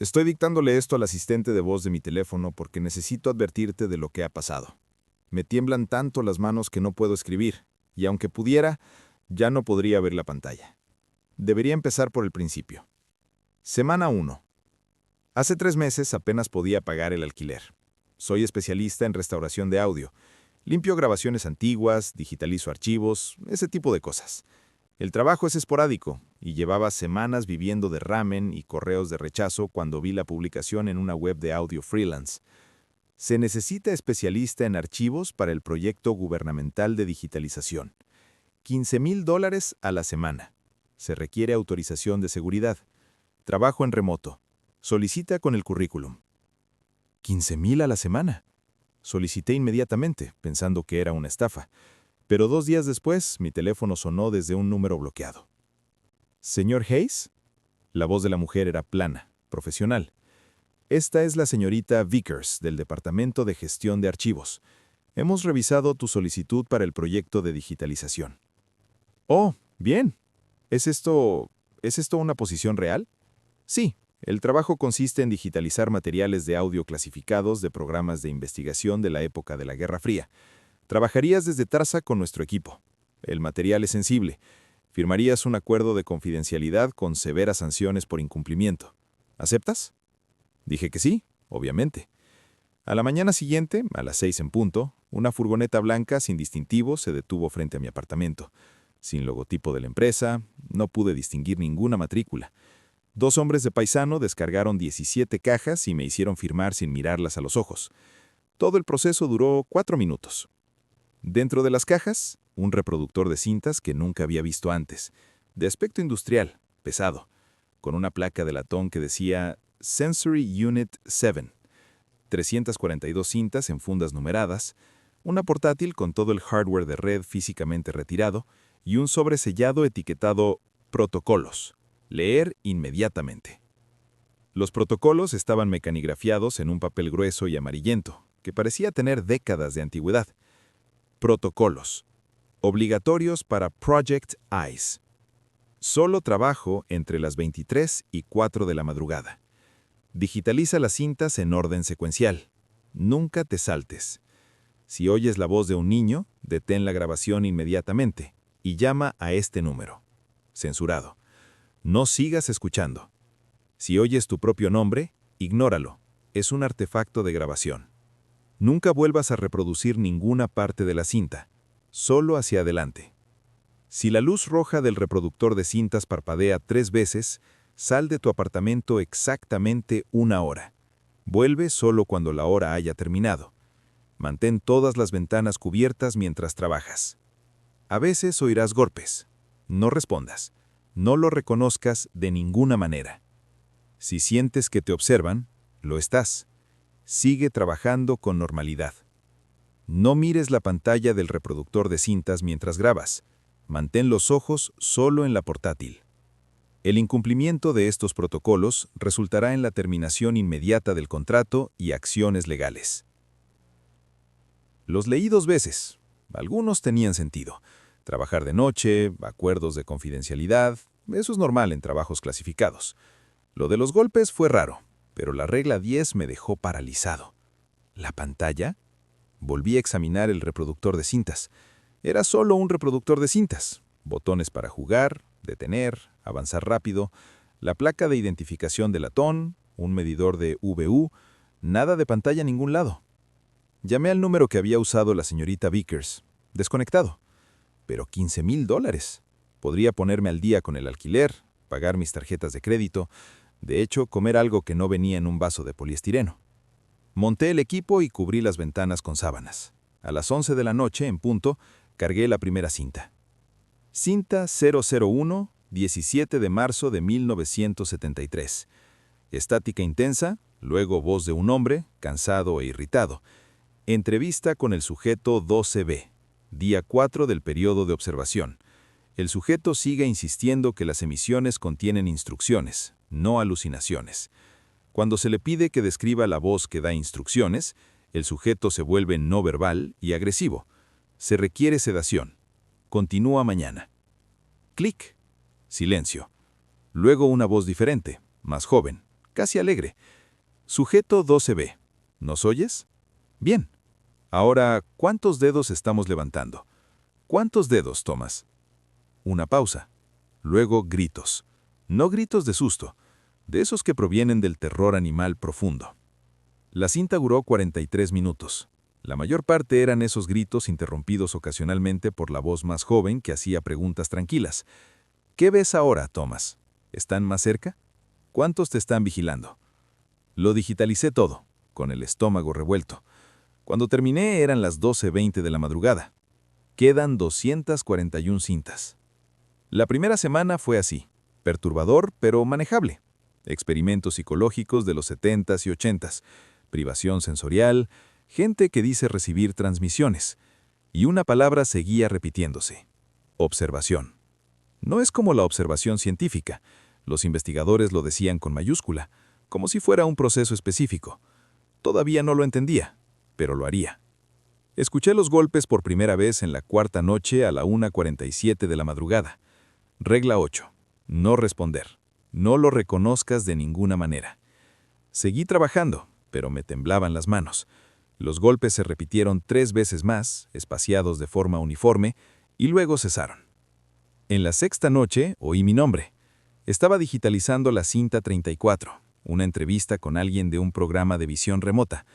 Estoy dictándole esto al asistente de voz de mi teléfono porque necesito advertirte de lo que ha pasado. Me tiemblan tanto las manos que no puedo escribir, y aunque pudiera, ya no podría ver la pantalla. Debería empezar por el principio. Semana 1. Hace 3 meses apenas podía pagar el alquiler. Soy especialista en restauración de audio. Limpio grabaciones antiguas, digitalizo archivos, ese tipo de cosas. El trabajo es esporádico, y llevaba semanas viviendo de ramen y correos de rechazo cuando vi la publicación en una web de audio freelance. Se necesita especialista en archivos para el proyecto gubernamental de digitalización. $15,000 a la semana. Se requiere autorización de seguridad. Trabajo en remoto. Solicita con el currículum. ¿15,000 a la semana? Solicité inmediatamente, pensando que era una estafa. Pero 2 días después, mi teléfono sonó desde un número bloqueado. ¿Señor Hayes? La voz de la mujer era plana, profesional. Esta es la señorita Vickers, del Departamento de Gestión de Archivos. Hemos revisado tu solicitud para el proyecto de digitalización. Oh, bien. ¿Es esto una posición real? Sí. El trabajo consiste en digitalizar materiales de audio clasificados de programas de investigación de la época de la Guerra Fría. Trabajarías desde Tarsa con nuestro equipo. El material es sensible. Firmarías un acuerdo de confidencialidad con severas sanciones por incumplimiento. ¿Aceptas? Dije que sí, obviamente. A la mañana siguiente, a las 6 en punto, una furgoneta blanca sin distintivo se detuvo frente a mi apartamento. Sin logotipo de la empresa, no pude distinguir ninguna matrícula. 2 hombres de paisano descargaron 17 cajas y me hicieron firmar sin mirarlas a los ojos. Todo el proceso duró 4 minutos. Dentro de las cajas, un reproductor de cintas que nunca había visto antes, de aspecto industrial, pesado, con una placa de latón que decía Sensory Unit 7, 342 cintas en fundas numeradas, una portátil con todo el hardware de red físicamente retirado y un sobre sellado etiquetado Protocolos. Leer inmediatamente. Los protocolos estaban mecanigrafiados en un papel grueso y amarillento, que parecía tener décadas de antigüedad. Protocolos. Obligatorios para Project ICE. Solo trabajo entre las 23 y 4 de la madrugada. Digitaliza las cintas en orden secuencial. Nunca te saltes. Si oyes la voz de un niño, detén la grabación inmediatamente y llama a este número. Censurado. No sigas escuchando. Si oyes tu propio nombre, ignóralo. Es un artefacto de grabación. Nunca vuelvas a reproducir ninguna parte de la cinta, solo hacia adelante. Si la luz roja del reproductor de cintas parpadea 3 veces, sal de tu apartamento exactamente 1 hora. Vuelve solo cuando la hora haya terminado. Mantén todas las ventanas cubiertas mientras trabajas. A veces oirás golpes. No respondas. No lo reconozcas de ninguna manera. Si sientes que te observan, lo estás. Sigue trabajando con normalidad. No mires la pantalla del reproductor de cintas mientras grabas. Mantén los ojos solo en la portátil. El incumplimiento de estos protocolos resultará en la terminación inmediata del contrato y acciones legales. Los leí 2 veces. Algunos tenían sentido. Trabajar de noche, acuerdos de confidencialidad, eso es normal en trabajos clasificados. Lo de los golpes fue raro, pero la regla 10 me dejó paralizado. ¿La pantalla? Volví a examinar el reproductor de cintas. Era solo un reproductor de cintas. Botones para jugar, detener, avanzar rápido, la placa de identificación de latón, un medidor de VU, nada de pantalla a ningún lado. Llamé al número que había usado la señorita Vickers. Desconectado. Pero $15,000. Podría ponerme al día con el alquiler, pagar mis tarjetas de crédito, de hecho, comer algo que no venía en un vaso de poliestireno. Monté el equipo y cubrí las ventanas con sábanas. A las 11 de la noche, en punto, cargué la primera cinta. Cinta 001, 17 de marzo de 1973. Estática intensa, luego voz de un hombre, cansado e irritado. Entrevista con el sujeto 12B. Día 4 del periodo de observación. El sujeto sigue insistiendo que las emisiones contienen instrucciones, no alucinaciones. Cuando se le pide que describa la voz que da instrucciones, el sujeto se vuelve no verbal y agresivo. Se requiere sedación. Continúa mañana. Clic. Silencio. Luego una voz diferente, más joven, casi alegre. Sujeto 12B. ¿Nos oyes? Bien. Ahora, ¿cuántos dedos estamos levantando? ¿Cuántos dedos, Thomas? Una pausa. Luego gritos. No gritos de susto, de esos que provienen del terror animal profundo. La cinta duró 43 minutos. La mayor parte eran esos gritos interrumpidos ocasionalmente por la voz más joven que hacía preguntas tranquilas. ¿Qué ves ahora, Thomas? ¿Están más cerca? ¿Cuántos te están vigilando? Lo digitalicé todo, con el estómago revuelto. Cuando terminé eran las 12:20 de la madrugada. Quedan 241 cintas. La primera semana fue así, perturbador pero manejable. Experimentos psicológicos de los 70s y 80s, privación sensorial, gente que dice recibir transmisiones. Y una palabra seguía repitiéndose: observación. No es como la observación científica. Los investigadores lo decían con mayúscula, como si fuera un proceso específico. Todavía no lo entendía, pero lo haría. Escuché los golpes por primera vez en la cuarta noche a la 1:47 de la madrugada. Regla 8. No responder. No lo reconozcas de ninguna manera. Seguí trabajando, pero me temblaban las manos. Los golpes se repitieron 3 veces más, espaciados de forma uniforme, y luego cesaron. En la sexta noche oí mi nombre. Estaba digitalizando la cinta 34, una entrevista con alguien de un programa de visión remota.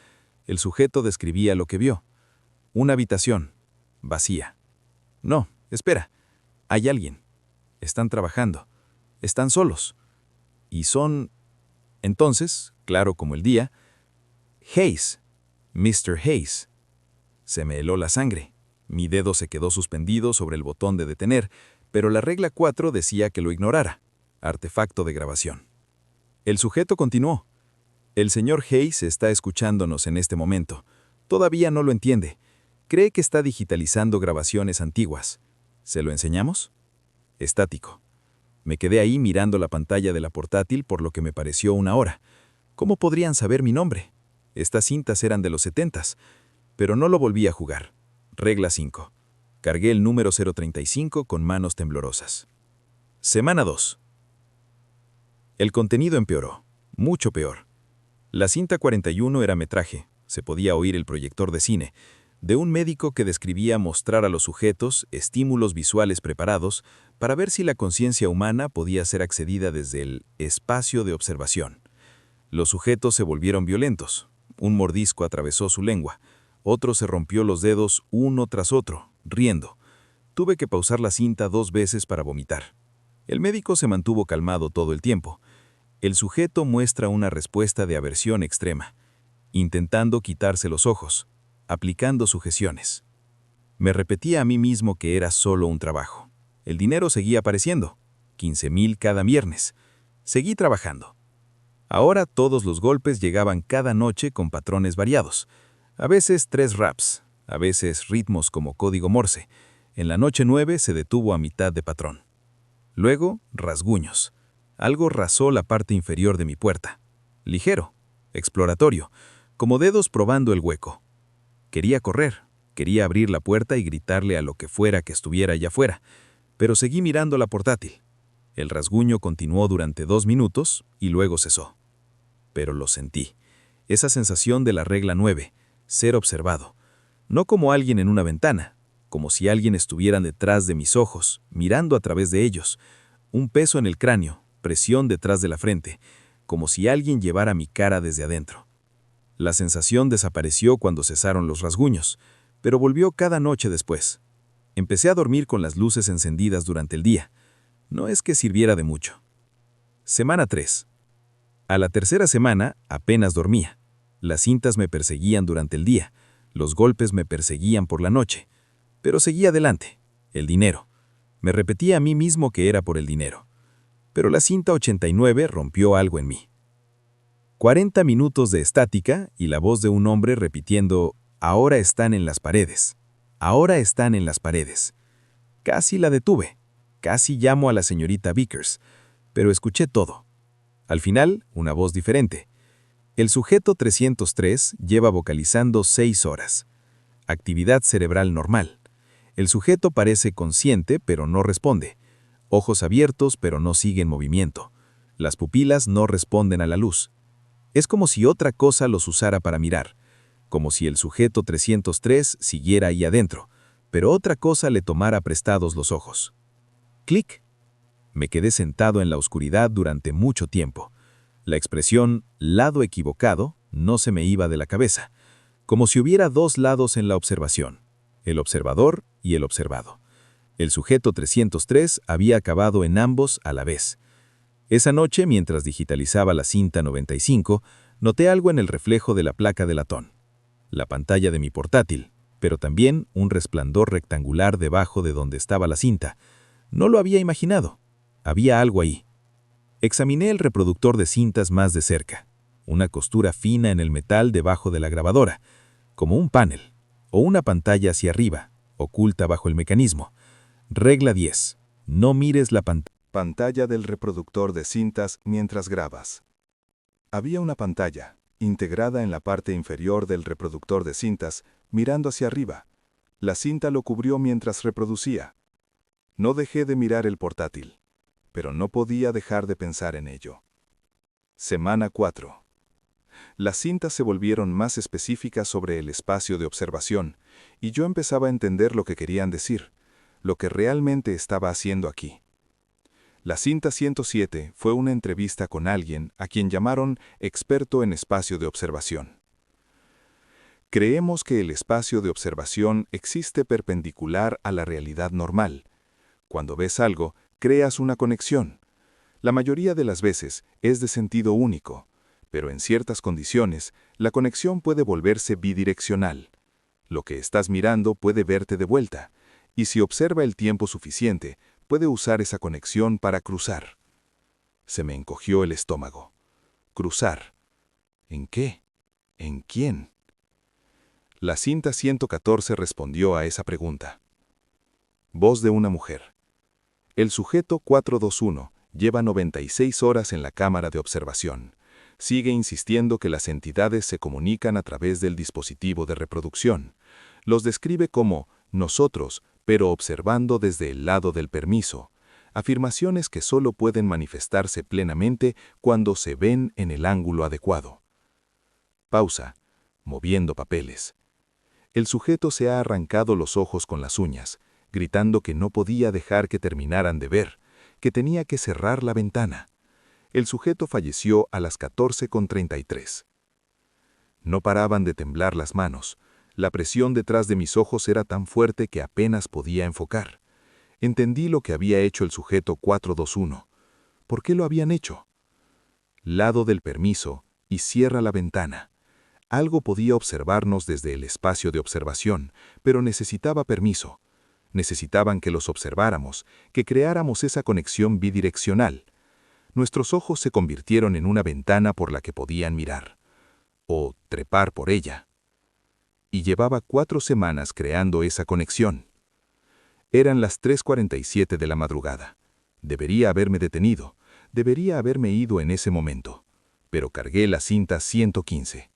El sujeto describía lo que vio. Una habitación, vacía. No, espera, hay alguien. Están trabajando. Están solos. Y son... Entonces, claro como el día, Hayes, Mr. Hayes. Se me heló la sangre. Mi dedo se quedó suspendido sobre el botón de detener, pero la regla 4 decía que lo ignorara. Artefacto de grabación. El sujeto continuó. El señor Hayes está escuchándonos en este momento. Todavía no lo entiende. Cree que está digitalizando grabaciones antiguas. ¿Se lo enseñamos? Estático. Me quedé ahí mirando la pantalla de la portátil por lo que me pareció una hora. ¿Cómo podrían saber mi nombre? Estas cintas eran de los 70s, pero no lo volví a jugar. Regla 5. Cargué el número 035 con manos temblorosas. Semana 2. El contenido empeoró. Mucho peor. La cinta 41 era metraje. Se podía oír el proyector de cine, de un médico que describía mostrar a los sujetos estímulos visuales preparados para ver si la conciencia humana podía ser accedida desde el espacio de observación. Los sujetos se volvieron violentos. Un mordisco atravesó su lengua. Otro se rompió los dedos uno tras otro, riendo. Tuve que pausar la cinta 2 veces para vomitar. El médico se mantuvo calmado todo el tiempo. El sujeto muestra una respuesta de aversión extrema, intentando quitarse los ojos, aplicando sujeciones. Me repetía a mí mismo que era solo un trabajo. El dinero seguía apareciendo, 15,000 cada viernes. Seguí trabajando. Ahora todos los golpes llegaban cada noche con patrones variados. A veces 3 raps, a veces ritmos como código Morse. En la noche 9 se detuvo a mitad de patrón. Luego, rasguños. Algo rasó la parte inferior de mi puerta. Ligero, exploratorio, como dedos probando el hueco. Quería correr, quería abrir la puerta y gritarle a lo que fuera que estuviera allá afuera, pero seguí mirando la portátil. El rasguño continuó durante 2 minutos y luego cesó. Pero lo sentí. Esa sensación de la regla 9, ser observado. No como alguien en una ventana, como si alguien estuviera detrás de mis ojos, mirando a través de ellos. Un peso en el cráneo, presión detrás de la frente, como si alguien llevara mi cara desde adentro. La sensación desapareció cuando cesaron los rasguños, pero volvió cada noche después. Empecé a dormir con las luces encendidas durante el día. No es que sirviera de mucho. Semana 3. A la tercera semana apenas dormía. Las cintas me perseguían durante el día. Los golpes me perseguían por la noche. Pero seguí adelante. El dinero. Me repetía a mí mismo que era por el dinero. Pero la cinta 89 rompió algo en mí. 40 minutos de estática y la voz de un hombre repitiendo: ahora están en las paredes. Ahora están en las paredes. Casi la detuve. Casi llamo a la señorita Vickers, pero escuché todo. Al final, una voz diferente. El sujeto 303 lleva vocalizando 6 horas. Actividad cerebral normal. El sujeto parece consciente, pero no responde. Ojos abiertos, pero no sigue en movimiento. Las pupilas no responden a la luz. Es como si otra cosa los usara para mirar, como si el sujeto 303 siguiera ahí adentro, pero otra cosa le tomara prestados los ojos. ¡Clic! Me quedé sentado en la oscuridad durante mucho tiempo. La expresión «lado equivocado» no se me iba de la cabeza, como si hubiera dos lados en la observación, el observador y el observado. El sujeto 303 había acabado en ambos a la vez. Esa noche, mientras digitalizaba la cinta 95, noté algo en el reflejo de la placa de latón. La pantalla de mi portátil, pero también un resplandor rectangular debajo de donde estaba la cinta. No lo había imaginado. Había algo ahí. Examiné el reproductor de cintas más de cerca. Una costura fina en el metal debajo de la grabadora, como un panel, o una pantalla hacia arriba, oculta bajo el mecanismo. Regla 10. No mires la Pantalla del reproductor de cintas mientras grabas. Había una pantalla, integrada en la parte inferior del reproductor de cintas, mirando hacia arriba. La cinta lo cubrió mientras reproducía. No dejé de mirar el portátil, pero no podía dejar de pensar en ello. Semana 4. Las cintas se volvieron más específicas sobre el espacio de observación, y yo empezaba a entender lo que querían decir, lo que realmente estaba haciendo aquí. La cinta 107 fue una entrevista con alguien a quien llamaron experto en espacio de observación. Creemos que el espacio de observación existe perpendicular a la realidad normal. Cuando ves algo, creas una conexión. La mayoría de las veces es de sentido único, pero en ciertas condiciones, la conexión puede volverse bidireccional. Lo que estás mirando puede verte de vuelta, y si observa el tiempo suficiente, puede usar esa conexión para cruzar. Se me encogió el estómago. ¿Cruzar? ¿En qué? ¿En quién? La cinta 114 respondió a esa pregunta. Voz de una mujer. El sujeto 421 lleva 96 horas en la cámara de observación. Sigue insistiendo que las entidades se comunican a través del dispositivo de reproducción. Los describe como nosotros, pero observando desde el lado del permiso. Afirmaciones que solo pueden manifestarse plenamente cuando se ven en el ángulo adecuado. Pausa, moviendo papeles. El sujeto se ha arrancado los ojos con las uñas, gritando que no podía dejar que terminaran de ver, que tenía que cerrar la ventana. El sujeto falleció a las 14:33. No paraban de temblar las manos. La presión detrás de mis ojos era tan fuerte que apenas podía enfocar. Entendí lo que había hecho el sujeto 421. ¿Por qué lo habían hecho? Lado del permiso y cierra la ventana. Algo podía observarnos desde el espacio de observación, pero necesitaba permiso. Necesitaban que los observáramos, que creáramos esa conexión bidireccional. Nuestros ojos se convirtieron en una ventana por la que podían mirar, o trepar por ella. Y llevaba 4 semanas creando esa conexión. Eran las 3:47 de la madrugada. Debería haberme detenido, debería haberme ido en ese momento, pero cargué la cinta 115.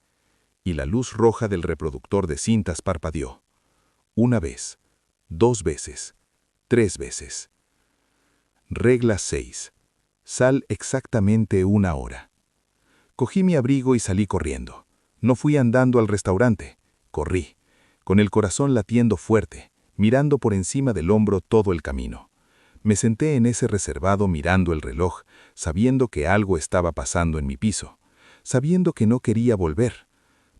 Y la luz roja del reproductor de cintas parpadeó. 1 vez, 2 veces, 3 veces. Regla 6. Sal exactamente 1 hora. Cogí mi abrigo y salí corriendo. No fui andando al restaurante. Corrí, con el corazón latiendo fuerte, mirando por encima del hombro todo el camino. Me senté en ese reservado mirando el reloj, sabiendo que algo estaba pasando en mi piso, sabiendo que no quería volver.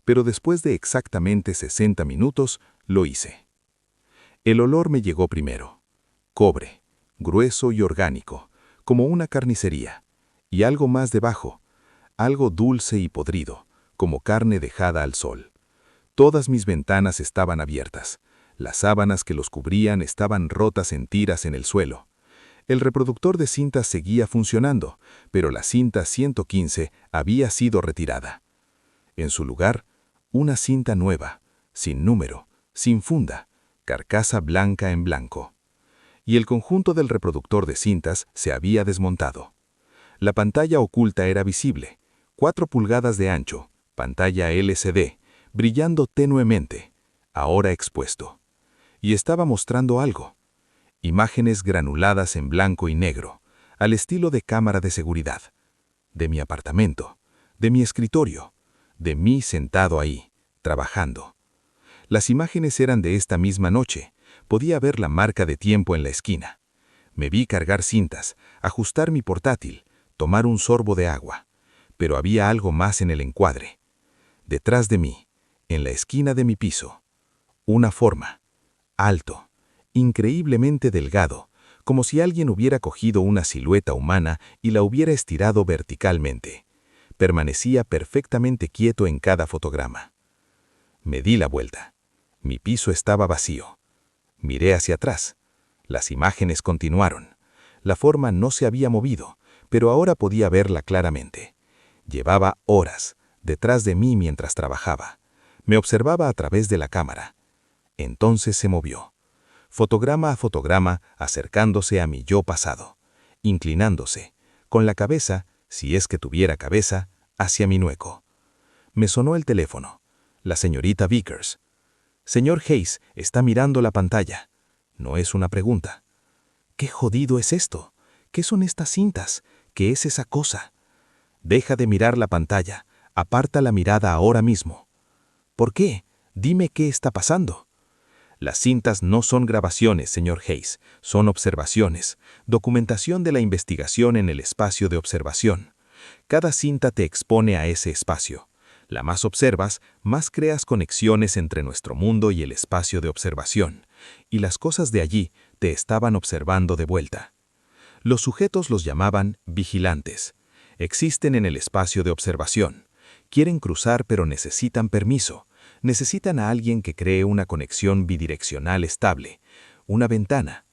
Pero después de exactamente 60 minutos, lo hice. El olor me llegó primero. Cobre, grueso y orgánico, como una carnicería. Y algo más debajo, algo dulce y podrido, como carne dejada al sol. Todas mis ventanas estaban abiertas. Las sábanas que los cubrían estaban rotas en tiras en el suelo. El reproductor de cintas seguía funcionando, pero la cinta 115 había sido retirada. En su lugar, una cinta nueva, sin número, sin funda, carcasa blanca en blanco. Y el conjunto del reproductor de cintas se había desmontado. La pantalla oculta era visible, 4 pulgadas de ancho, pantalla LCD, brillando tenuemente, ahora expuesto. Y estaba mostrando algo. Imágenes granuladas en blanco y negro, al estilo de cámara de seguridad. De mi apartamento, de mi escritorio, de mí sentado ahí, trabajando. Las imágenes eran de esta misma noche. Podía ver la marca de tiempo en la esquina. Me vi cargar cintas, ajustar mi portátil, tomar un sorbo de agua. Pero había algo más en el encuadre. Detrás de mí, en la esquina de mi piso, una forma, alto, increíblemente delgado, como si alguien hubiera cogido una silueta humana y la hubiera estirado verticalmente. Permanecía perfectamente quieto en cada fotograma. Me di la vuelta. Mi piso estaba vacío. Miré hacia atrás. Las imágenes continuaron. La forma no se había movido, pero ahora podía verla claramente. Llevaba horas detrás de mí mientras trabajaba. Me observaba a través de la cámara. Entonces se movió. Fotograma a fotograma, acercándose a mi yo pasado. Inclinándose, con la cabeza, si es que tuviera cabeza, hacia mi nueco. Me sonó el teléfono. La señorita Vickers. Señor Hayes, está mirando la pantalla. No es una pregunta. ¿Qué jodido es esto? ¿Qué son estas cintas? ¿Qué es esa cosa? Deja de mirar la pantalla. Aparta la mirada ahora mismo. ¿Por qué? Dime qué está pasando. Las cintas no son grabaciones, señor Hayes. Son observaciones. Documentación de la investigación en el espacio de observación. Cada cinta te expone a ese espacio. La más observas, más creas conexiones entre nuestro mundo y el espacio de observación, y las cosas de allí te estaban observando de vuelta. Los sujetos los llamaban vigilantes. Existen en el espacio de observación. Quieren cruzar pero necesitan permiso. Necesitan a alguien que cree una conexión bidireccional estable, una ventana.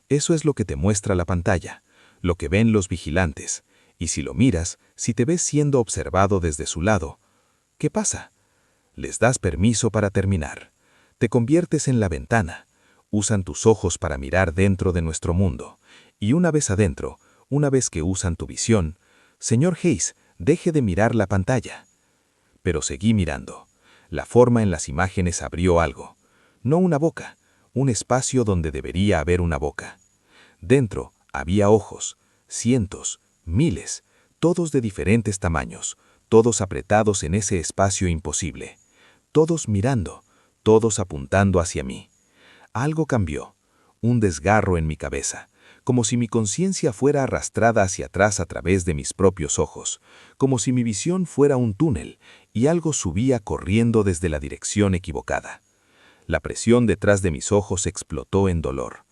Eso es lo que te muestra la pantalla, lo que ven los vigilantes. Y si lo miras, si te ves siendo observado desde su lado, ¿qué pasa? Les das permiso para terminar. Te conviertes en la ventana. Usan tus ojos para mirar dentro de nuestro mundo. Y una vez adentro, una vez que usan tu visión, señor Hayes, deje de mirar la pantalla. Pero seguí mirando. La forma en las imágenes abrió algo. No una boca, un espacio donde debería haber una boca. Dentro había ojos, cientos, miles, todos de diferentes tamaños, todos apretados en ese espacio imposible, todos mirando, todos apuntando hacia mí. Algo cambió, un desgarro en mi cabeza, como si mi conciencia fuera arrastrada hacia atrás a través de mis propios ojos, como si mi visión fuera un túnel y algo subía corriendo desde la dirección equivocada. La presión detrás de mis ojos explotó en dolor.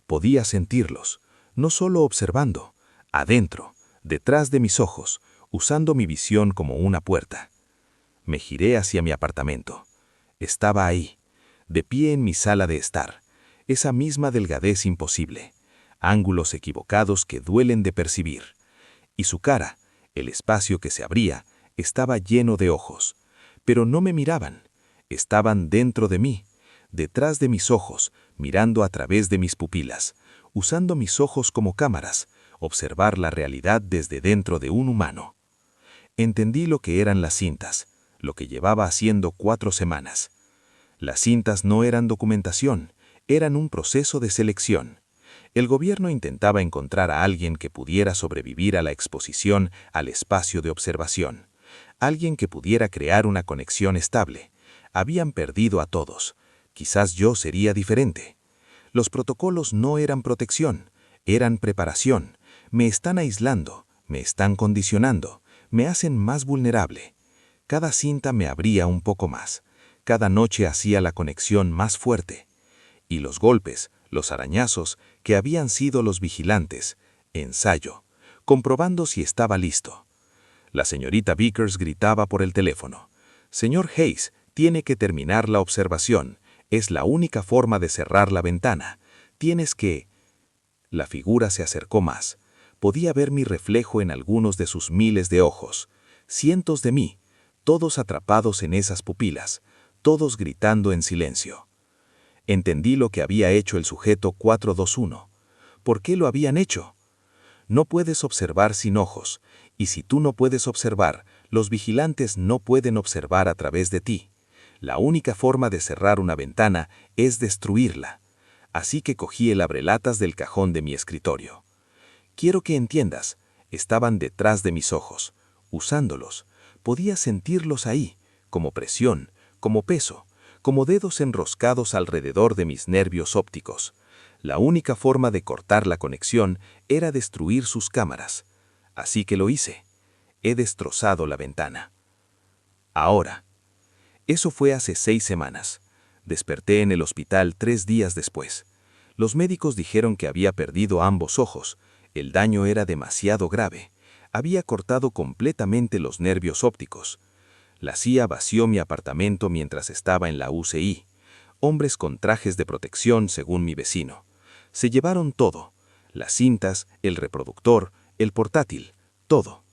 Podía sentirlos, no solo observando, adentro, detrás de mis ojos, usando mi visión como una puerta. Me giré hacia mi apartamento. Estaba ahí, de pie en mi sala de estar, esa misma delgadez imposible, ángulos equivocados que duelen de percibir. Y su cara, el espacio que se abría, estaba lleno de ojos. Pero no me miraban, estaban dentro de mí, detrás de mis ojos, mirando a través de mis pupilas, usando mis ojos como cámaras, observar la realidad desde dentro de un humano. Entendí lo que eran las cintas, lo que llevaba haciendo 4 semanas. Las cintas no eran documentación, eran un proceso de selección. El gobierno intentaba encontrar a alguien que pudiera sobrevivir a la exposición al espacio de observación, alguien que pudiera crear una conexión estable. Habían perdido a todos. Quizás yo sería diferente. Los protocolos no eran protección, eran preparación. Me están aislando, me están condicionando, me hacen más vulnerable. Cada cinta me abría un poco más. Cada noche hacía la conexión más fuerte. Y los golpes, los arañazos, que habían sido los vigilantes, ensayo, comprobando si estaba listo. La señorita Vickers gritaba por el teléfono. Señor Hayes, tiene que terminar la observación. Es la única forma de cerrar la ventana. Tienes que... La figura se acercó más. Podía ver mi reflejo en algunos de sus miles de ojos. Cientos de mí, todos atrapados en esas pupilas, todos gritando en silencio. Entendí lo que había hecho el sujeto 421. ¿Por qué lo habían hecho? No puedes observar sin ojos, y si tú no puedes observar, los vigilantes no pueden observar a través de ti. La única forma de cerrar una ventana es destruirla. Así que cogí el abrelatas del cajón de mi escritorio. Quiero que entiendas, estaban detrás de mis ojos, usándolos, Podía sentirlos ahí, como presión, como peso, como dedos enroscados alrededor de mis nervios ópticos. La única forma de cortar la conexión era destruir sus cámaras. Así que lo hice. He destrozado la ventana. Ahora. Eso fue hace 6 semanas. Desperté en el hospital 3 días después. Los médicos dijeron que había perdido ambos ojos. El daño era demasiado grave. Había cortado completamente los nervios ópticos. La CIA vació mi apartamento mientras estaba en la UCI. Hombres con trajes de protección, según mi vecino. Se llevaron todo. Las cintas, el reproductor, el portátil, todo.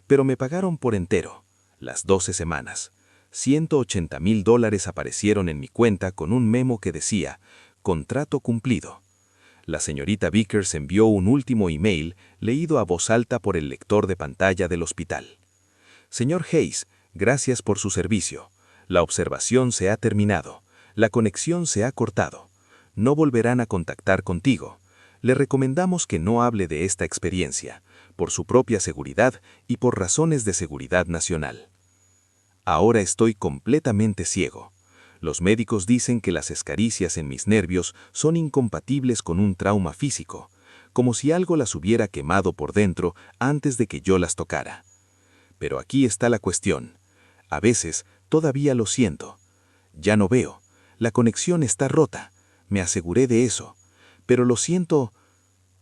Pero me pagaron por entero. Las 12 semanas. $180,000 aparecieron en mi cuenta con un memo que decía, contrato cumplido. La señorita Vickers envió un último email leído a voz alta por el lector de pantalla del hospital. Señor Hayes, gracias por su servicio. La observación se ha terminado. La conexión se ha cortado. No volverán a contactar contigo. Le recomendamos que no hable de esta experiencia, por su propia seguridad y por razones de seguridad nacional. Ahora estoy completamente ciego. Los médicos dicen que las escaricias en mis nervios son incompatibles con un trauma físico, como si algo las hubiera quemado por dentro antes de que yo las tocara. Pero aquí está la cuestión. A veces todavía lo siento. Ya no veo. La conexión está rota. Me aseguré de eso. Pero lo siento...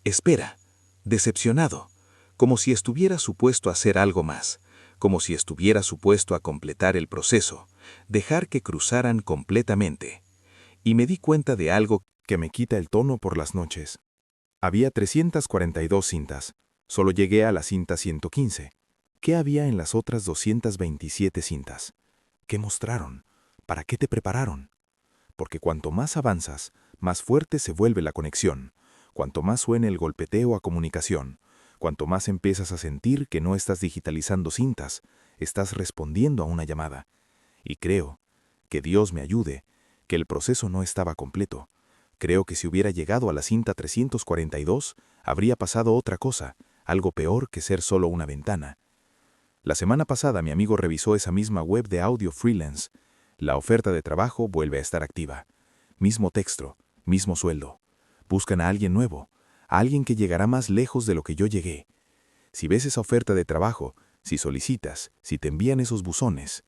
Espera. Decepcionado. Como si estuviera supuesto a hacer algo más. Como si estuviera supuesto a completar el proceso, dejar que cruzaran completamente. Y me di cuenta de algo que me quita el tono por las noches. Había 342 cintas. Solo llegué a la cinta 115. ¿Qué había en las otras 227 cintas? ¿Qué mostraron? ¿Para qué te prepararon? Porque cuanto más avanzas, más fuerte se vuelve la conexión. Cuanto más suene el golpeteo a comunicación, cuanto más empiezas a sentir que no estás digitalizando cintas, estás respondiendo a una llamada. Y creo, que Dios me ayude, que el proceso no estaba completo. Creo que si hubiera llegado a la cinta 342, habría pasado otra cosa, algo peor que ser solo una ventana. La semana pasada mi amigo revisó esa misma web de audio freelance. La oferta de trabajo vuelve a estar activa. Mismo texto, mismo sueldo. Buscan a alguien nuevo. A alguien que llegará más lejos de lo que yo llegué. Si ves esa oferta de trabajo, si solicitas, si te envían esos buzones,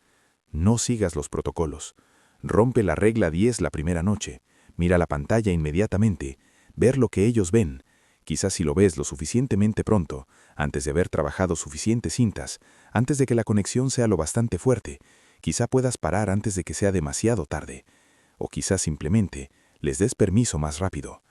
no sigas los protocolos. Rompe la regla 10 la primera noche, mira la pantalla inmediatamente, ver lo que ellos ven. Quizás si lo ves lo suficientemente pronto, antes de haber trabajado suficientes cintas, antes de que la conexión sea lo bastante fuerte, quizá puedas parar antes de que sea demasiado tarde. O quizás simplemente les des permiso más rápido.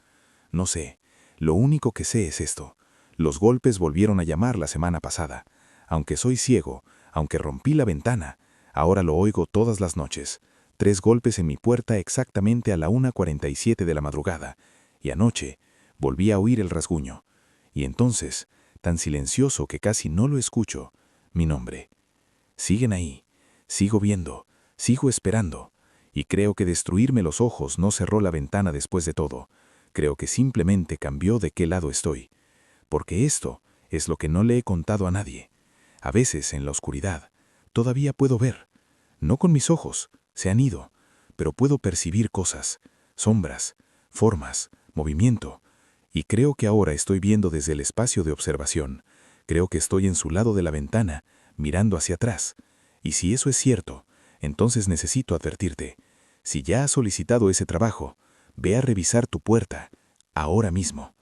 No sé. Lo único que sé es esto. Los golpes volvieron a llamar la semana pasada. Aunque soy ciego, aunque rompí la ventana, ahora lo oigo todas las noches. 3 golpes en mi puerta exactamente a la 1:47 de la madrugada. Y anoche volví a oír el rasguño. Y entonces, tan silencioso que casi no lo escucho, mi nombre. Siguen ahí. Sigo viendo. Sigo esperando. Y creo que destruirme los ojos no cerró la ventana después de todo. Creo que simplemente cambió de qué lado estoy. Porque esto es lo que no le he contado a nadie. A veces, en la oscuridad, todavía puedo ver. No con mis ojos, se han ido, pero puedo percibir cosas, sombras, formas, movimiento. Y creo que ahora estoy viendo desde el espacio de observación. Creo que estoy en su lado de la ventana, mirando hacia atrás. Y si eso es cierto, entonces necesito advertirte. Si ya has solicitado ese trabajo, ve a revisar tu puerta, ahora mismo,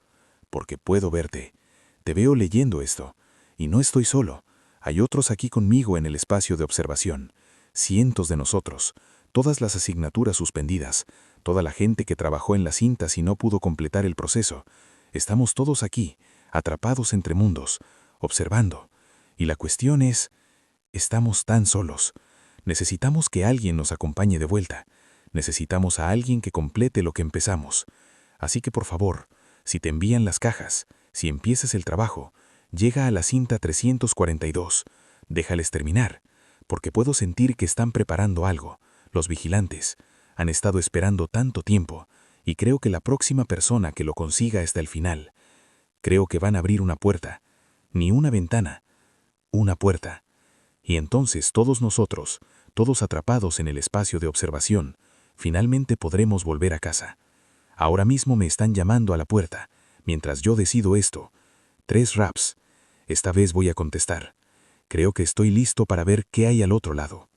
porque puedo verte. Te veo leyendo esto, y no estoy solo. Hay otros aquí conmigo en el espacio de observación. Cientos de nosotros, todas las asignaturas suspendidas, toda la gente que trabajó en las cintas y no pudo completar el proceso. Estamos todos aquí, atrapados entre mundos, observando. Y la cuestión es, estamos tan solos. Necesitamos que alguien nos acompañe de vuelta. Necesitamos a alguien que complete lo que empezamos. Así que por favor, si te envían las cajas, si empiezas el trabajo, llega a la cinta 342. Déjales terminar, porque puedo sentir que están preparando algo. Los vigilantes han estado esperando tanto tiempo, y creo que la próxima persona que lo consiga hasta el final. Creo que van a abrir una puerta. Ni una ventana, una puerta. Y entonces todos nosotros, todos atrapados en el espacio de observación, finalmente podremos volver a casa. Ahora mismo me están llamando a la puerta. Mientras yo decido esto, 3 raps. Esta vez voy a contestar. Creo que estoy listo para ver qué hay al otro lado.